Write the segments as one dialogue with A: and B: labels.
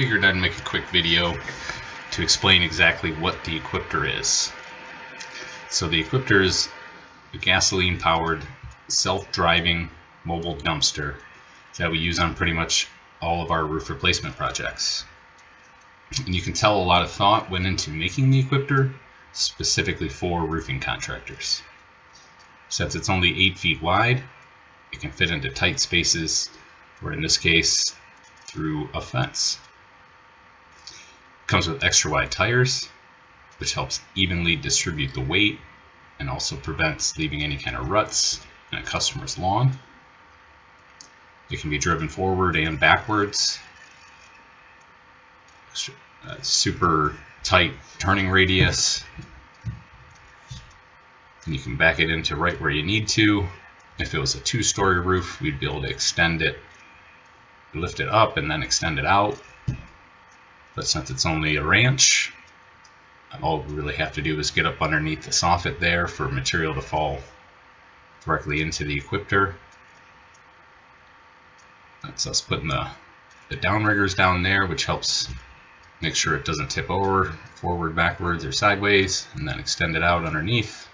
A: figured I'd make a quick video to explain exactly what the Equipter is. So the Equipter is a gasoline-powered, self-driving mobile dumpster that we use on pretty much all of our roof replacement projects. And you can tell a lot of thought went into making the Equipter specifically for roofing contractors. Since it's only 8 feet wide, it can fit into tight spaces, or in this case, through a fence. It comes with extra wide tires, which helps evenly distribute the weight and also prevents leaving any kind of ruts in a customer's lawn. It can be driven forward and backwards. Super tight turning radius. And you can back it into right where you need to. If it was a 2-story roof, we'd be able to extend it, lift it up, and then extend it out. But since it's only a ranch, all we really have to do is get up underneath the soffit there for material to fall directly into the Equipter. That's us putting the downriggers down there, which helps make sure it doesn't tip over forward, backwards, or sideways, and then extend it out underneath.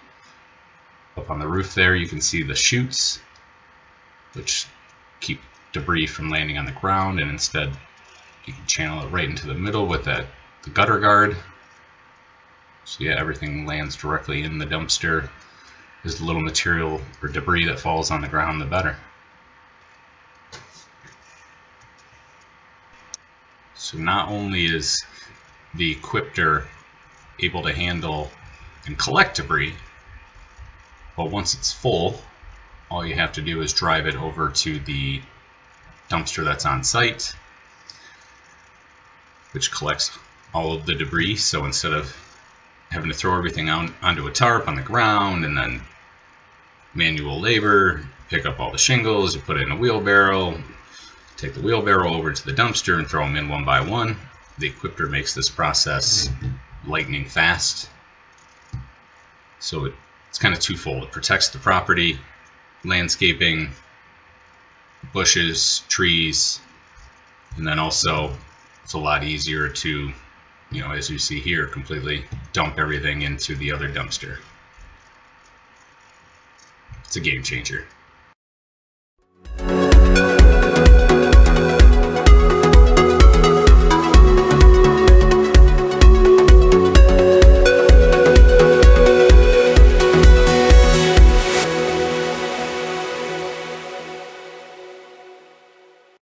A: Up on the roof there you can see the chutes, which keep debris from landing on the ground, and instead you can channel it right into the middle with the gutter guard. So yeah, everything lands directly in the dumpster. As little material or debris that falls on the ground, the better. So not only is the Equipter able to handle and collect debris, but once it's full, all you have to do is drive it over to the dumpster that's on site, which collects all of the debris. So instead of having to throw everything onto a tarp on the ground and then manual labor, pick up all the shingles, you put it in a wheelbarrow, take the wheelbarrow over to the dumpster and throw them in one by one. The Equipter makes this process lightning fast. So it's kind of twofold. It protects the property, landscaping, bushes, trees, and then also it's a lot easier to, as you see here, completely dump everything into the other dumpster. It's a game changer.